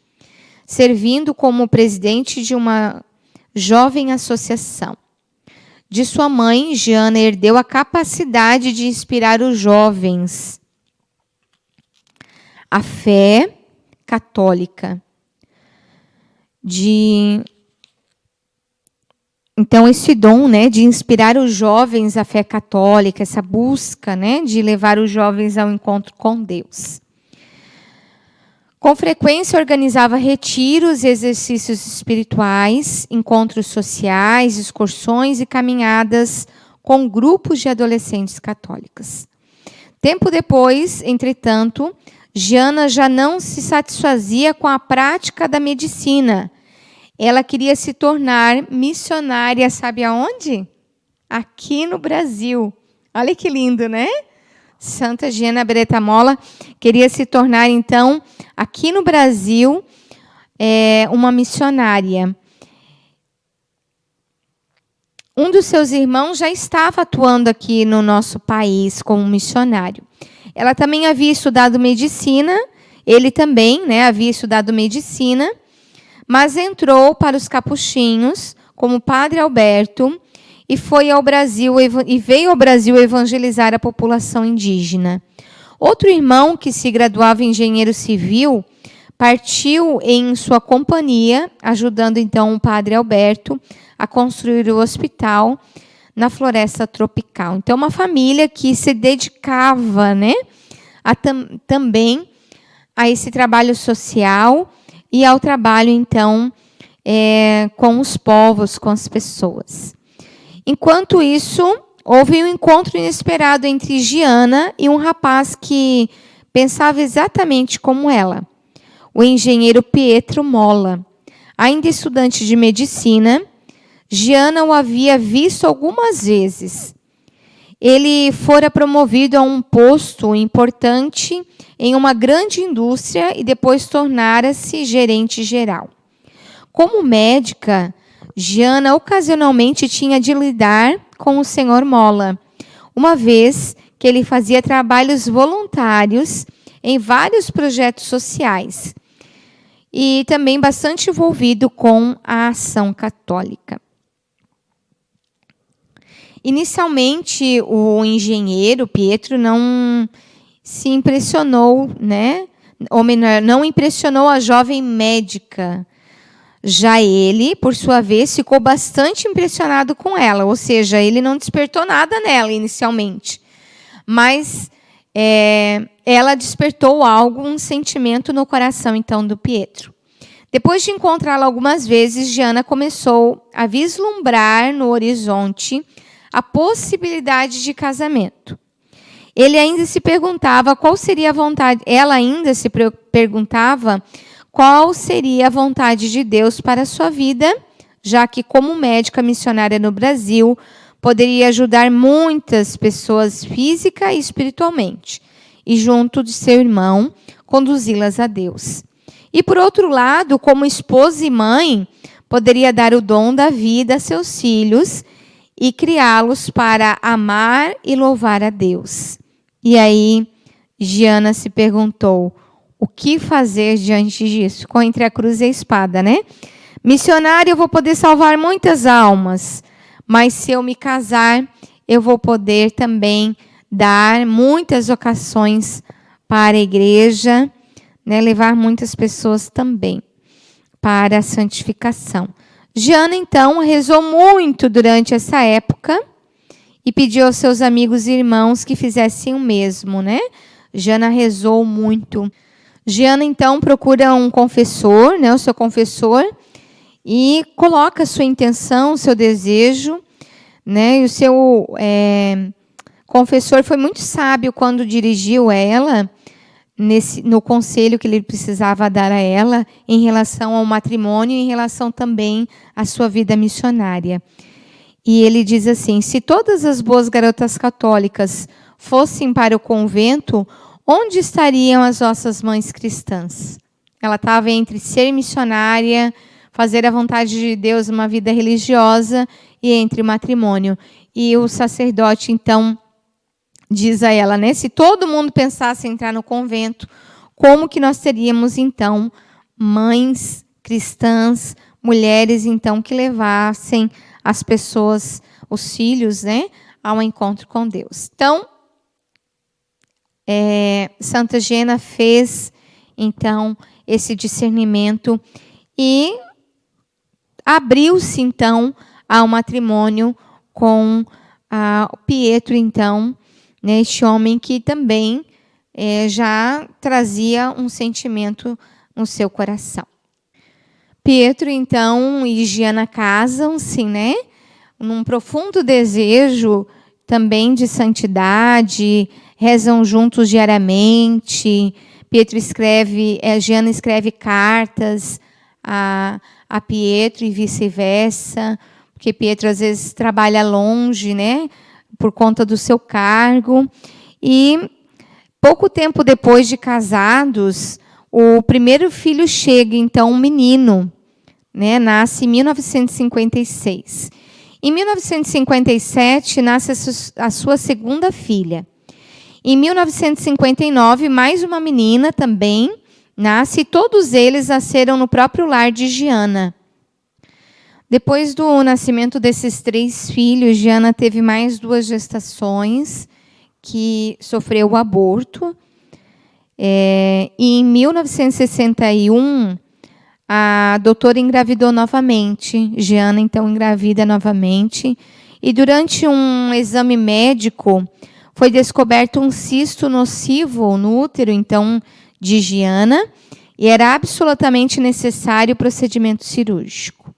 servindo como presidente de uma jovem associação. De sua mãe, Giana herdeu a capacidade de inspirar os jovens, a fé, católica. Então, esse dom, né, de inspirar os jovens à fé católica, essa busca, né, de levar os jovens ao encontro com Deus. Com frequência, organizava retiros e exercícios espirituais, encontros sociais, excursões e caminhadas com grupos de adolescentes católicas. Tempo depois, entretanto, Giana já não se satisfazia com a prática da medicina. Ela queria se tornar missionária, sabe aonde? Aqui no Brasil. Olha que lindo, né? Santa Giana Beretta-Molla queria se tornar, então, aqui no Brasil, uma missionária. Um dos seus irmãos já estava atuando aqui no nosso país como missionário. Ela também havia estudado medicina, ele também, né, havia estudado medicina, mas entrou para os capuchinhos como Padre Alberto e veio ao Brasil evangelizar a população indígena. Outro irmão, que se graduava em engenheiro civil, partiu em sua companhia, ajudando então o Padre Alberto a construir o hospital na floresta tropical. Então, uma família que se dedicava, né, também a esse trabalho social e ao trabalho, então, com os povos, com as pessoas. Enquanto isso, houve um encontro inesperado entre Giana e um rapaz que pensava exatamente como ela, o engenheiro Pietro Molla. Ainda estudante de medicina, Giana o havia visto algumas vezes. Ele fora promovido a um posto importante em uma grande indústria e depois tornara-se gerente geral. Como médica, Giana ocasionalmente tinha de lidar com o Sr. Molla, uma vez que ele fazia trabalhos voluntários em vários projetos sociais e também bastante envolvido com a ação católica. Inicialmente, o engenheiro Pietro não se impressionou, né? Ou melhor, não impressionou a jovem médica. Já ele, por sua vez, ficou bastante impressionado com ela, ou seja, ele não despertou nada nela inicialmente. Mas ela despertou algo, um sentimento no coração, então, do Pietro. Depois de encontrá-la algumas vezes, Giana começou a vislumbrar no horizonte a possibilidade de casamento. Ele ainda se perguntava qual seria a vontade, ela ainda se perguntava qual seria a vontade de Deus para a sua vida, já que, como médica missionária no Brasil, poderia ajudar muitas pessoas física e espiritualmente, e junto de seu irmão, conduzi-las a Deus. E, por outro lado, como esposa e mãe, poderia dar o dom da vida a seus filhos e criá-los para amar e louvar a Deus. E aí, Giana se perguntou, o que fazer diante disso? Com entre a cruz e a espada, né? Missionária, eu vou poder salvar muitas almas, mas se eu me casar, eu vou poder também dar muitas ocasiões para a igreja, né? Levar muitas pessoas também para a santificação. Giana, então, rezou muito durante essa época e pediu aos seus amigos e irmãos que fizessem o mesmo, né? Giana rezou muito. Giana, então, procura um confessor, né, o seu confessor, e coloca a sua intenção, o seu desejo, né? E o seu confessor foi muito sábio quando dirigiu ela no conselho que ele precisava dar a ela em relação ao matrimônio e em relação também à sua vida missionária. E ele diz assim, se todas as boas garotas católicas fossem para o convento, onde estariam as nossas mães cristãs? Ela estava entre ser missionária, fazer a vontade de Deus, uma vida religiosa, e entre o matrimônio. E o sacerdote, então, diz a ela, né, se todo mundo pensasse em entrar no convento, como que nós teríamos, então, mães cristãs, mulheres, então, que levassem as pessoas, os filhos, né, ao encontro com Deus. Então, Santa Giana fez, então, esse discernimento e abriu-se, então, ao matrimônio com Pietro, então, né, este homem que também já trazia um sentimento no seu coração. Pietro, então, e Giana casam-se, né, num profundo desejo também de santidade, rezam juntos diariamente. Giana escreve cartas a Pietro e vice-versa, porque Pietro às vezes trabalha longe, né, por conta do seu cargo. E pouco tempo depois de casados, o primeiro filho chega, então, um menino, né, nasce em 1956. Em 1957, nasce a sua segunda filha. Em 1959, mais uma menina também nasce, e todos eles nasceram no próprio lar de Giana. Depois do nascimento desses 3 filhos, Giana teve mais 2 gestações, que sofreu o aborto. E em 1961, a doutora engravidou novamente. Giana, então, engravida novamente. E durante um exame médico, foi descoberto um cisto nocivo no útero, então, de Giana, e era absolutamente necessário o procedimento cirúrgico.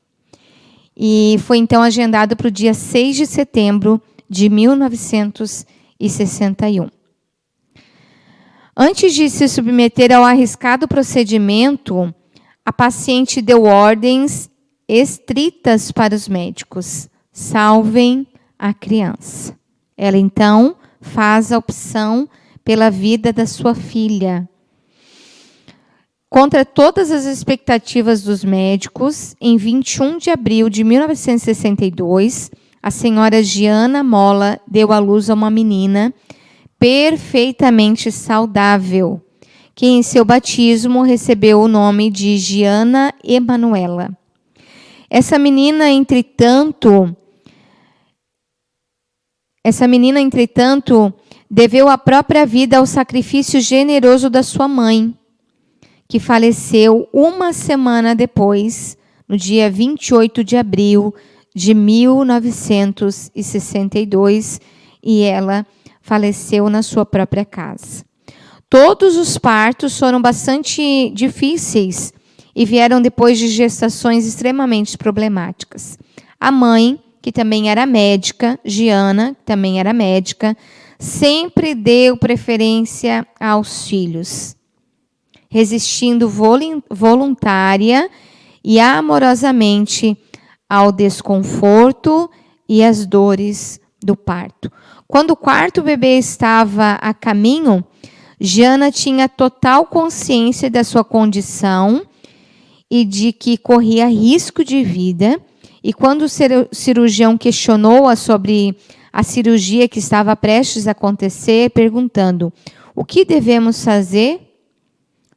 E foi, então, agendado para o dia 6 de setembro de 1961. Antes de se submeter ao arriscado procedimento, a paciente deu ordens estritas para os médicos: salvem a criança. Ela, então, faz a opção pela vida da sua filha. Contra todas as expectativas dos médicos, em 21 de abril de 1962, a senhora Giana Molla deu à luz a uma menina perfeitamente saudável, que em seu batismo recebeu o nome de Giana Emanuela. Essa menina, entretanto, deveu a própria vida ao sacrifício generoso da sua mãe, que faleceu uma semana depois, no dia 28 de abril de 1962, e ela faleceu na sua própria casa. Todos os partos foram bastante difíceis e vieram depois de gestações extremamente problemáticas. A mãe, que também era médica, Giana, que também era médica, sempre deu preferência aos filhos, resistindo voluntária e amorosamente ao desconforto e às dores do parto. Quando o quarto bebê estava a caminho, Giana tinha total consciência da sua condição e de que corria risco de vida. E quando o cirurgião questionou-a sobre a cirurgia que estava prestes a acontecer, perguntando: o que devemos fazer?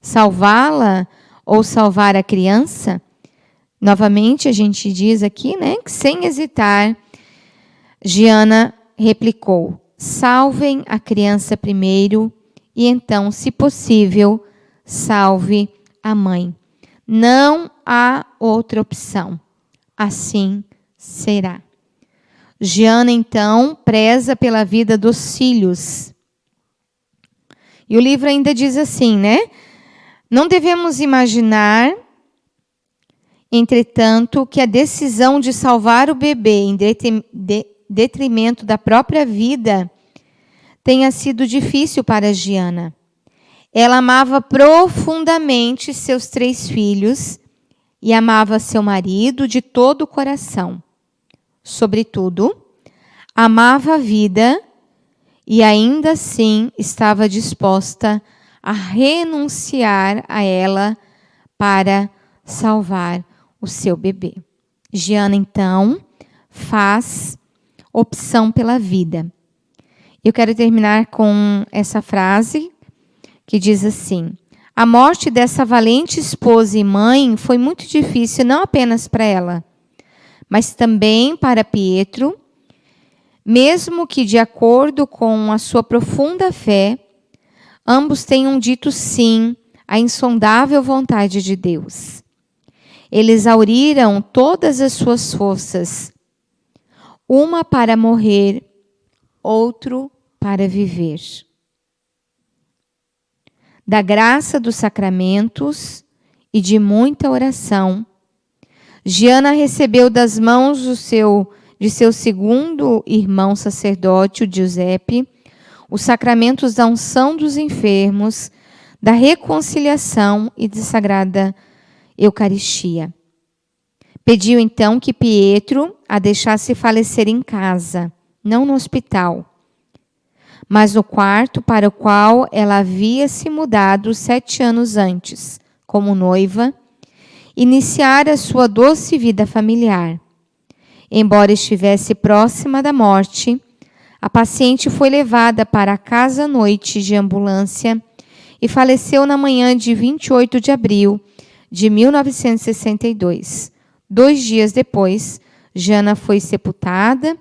Salvá-la ou salvar a criança? Novamente, a gente diz aqui, né, que sem hesitar, Giana replicou: salvem a criança primeiro e então, se possível, salve a mãe. Não há outra opção. Assim será. Giana, então, preza pela vida dos filhos. E o livro ainda diz assim, né? Não devemos imaginar, entretanto, que a decisão de salvar o bebê em detrimento da própria vida tenha sido difícil para Giana. Ela amava profundamente seus 3 filhos e amava seu marido de todo o coração. Sobretudo, amava a vida e ainda assim estava disposta a renunciar a ela para salvar o seu bebê. Giana, então, faz opção pela vida. Eu quero terminar com essa frase que diz assim: a morte dessa valente esposa e mãe foi muito difícil, não apenas para ela, mas também para Pietro, mesmo que, de acordo com a sua profunda fé, ambos tenham dito sim a insondável vontade de Deus. Eles exauriram todas as suas forças, uma para morrer, outro para viver. Da graça dos sacramentos e de muita oração, Giana recebeu das mãos de seu segundo irmão sacerdote, o Giuseppe, os sacramentos da unção dos enfermos, da reconciliação e da Sagrada Eucaristia. Pediu então que Pietro a deixasse falecer em casa, não no hospital, mas no quarto para o qual ela havia se mudado 7 anos antes, como noiva, iniciar a sua doce vida familiar. Embora estivesse próxima da morte, a paciente foi levada para a casa à noite de ambulância e faleceu na manhã de 28 de abril de 1962. 2 dias depois, Giana foi sepultada,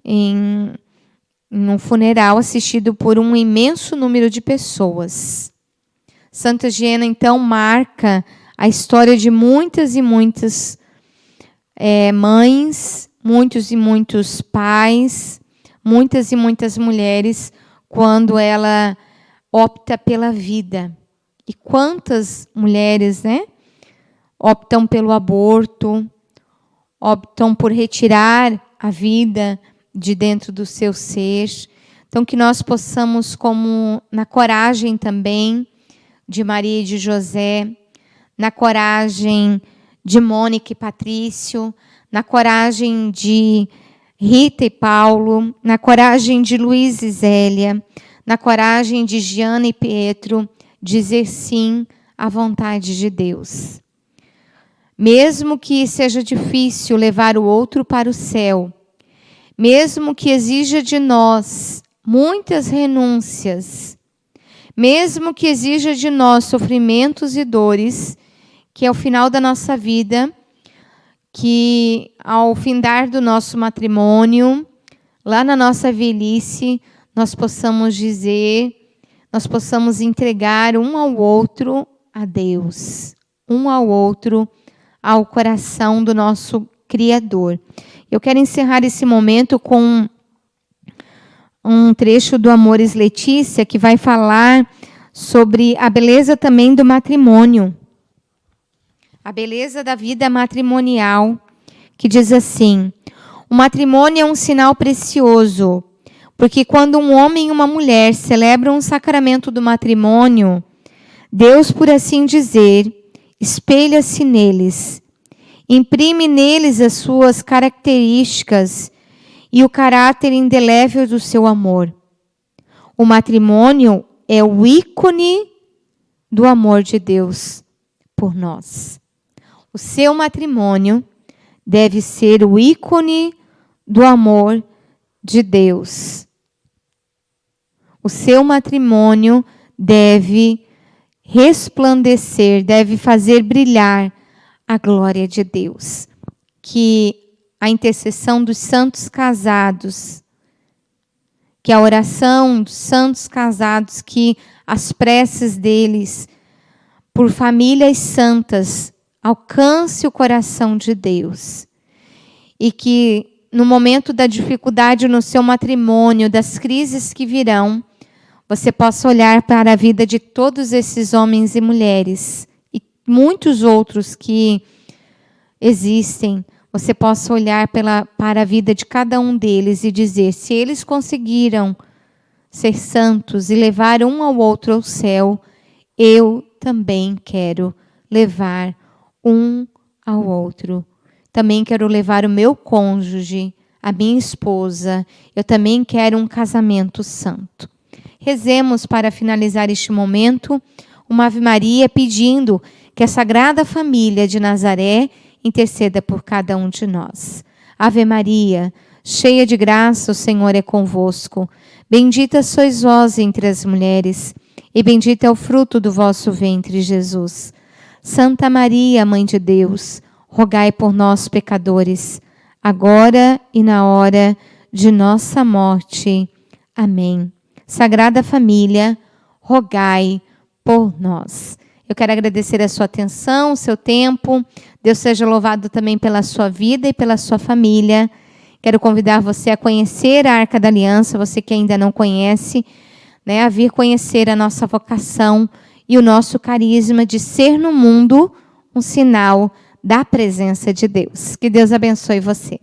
em um funeral assistido por um imenso número de pessoas. Santa Giana, então, marca a história de muitas e muitas mães, muitos e muitos pais, muitas e muitas mulheres, quando ela opta pela vida. E quantas mulheres, optam pelo aborto, optam por retirar a vida de dentro do seu ser. Então, que nós possamos, como na coragem também de Maria e de José, na coragem de Mônica e Patrício, na coragem de Rita e Paulo, na coragem de Luiz e Zélia, na coragem de Giana e Pietro, dizer sim à vontade de Deus. Mesmo que seja difícil levar o outro para o céu, mesmo que exija de nós muitas renúncias, mesmo que exija de nós sofrimentos e dores, que ao final da nossa vida, que ao findar do nosso matrimônio, lá na nossa velhice, nós possamos dizer, nós possamos entregar um ao outro a Deus, um ao outro ao coração do nosso Criador. Eu quero encerrar esse momento com um trecho do Amores Letícia, que vai falar sobre a beleza também do matrimônio, a beleza da vida matrimonial, que diz assim: o matrimônio é um sinal precioso, porque quando um homem e uma mulher celebram o sacramento do matrimônio, Deus, por assim dizer, espelha-se neles, imprime neles as suas características e o caráter indelével do seu amor. O matrimônio é o ícone do amor de Deus por nós. O seu matrimônio deve ser o ícone do amor de Deus. O seu matrimônio deve resplandecer, deve fazer brilhar a glória de Deus. Que a intercessão dos santos casados, que a oração dos santos casados, que as preces deles por famílias santas alcance o coração de Deus. E que no momento da dificuldade no seu matrimônio, das crises que virão, você possa olhar para a vida de todos esses homens e mulheres e muitos outros que existem. Você possa olhar para a vida de cada um deles e dizer: se eles conseguiram ser santos e levar um ao outro ao céu, eu também quero levar um ao outro. Também quero levar o meu cônjuge, a minha esposa. Eu também quero um casamento santo. Rezemos para finalizar este momento uma Ave Maria pedindo que a Sagrada Família de Nazaré interceda por cada um de nós. Ave Maria, cheia de graça, o Senhor é convosco. Bendita sois vós entre as mulheres, e bendito é o fruto do vosso ventre, Jesus. Santa Maria, Mãe de Deus, rogai por nós, pecadores, agora e na hora de nossa morte. Amém. Sagrada Família, rogai por nós. Eu quero agradecer a sua atenção, o seu tempo. Deus seja louvado também pela sua vida e pela sua família. Quero convidar você a conhecer a Arca da Aliança, você que ainda não conhece, né, a vir conhecer a nossa vocação e o nosso carisma de ser no mundo um sinal da presença de Deus. Que Deus abençoe você.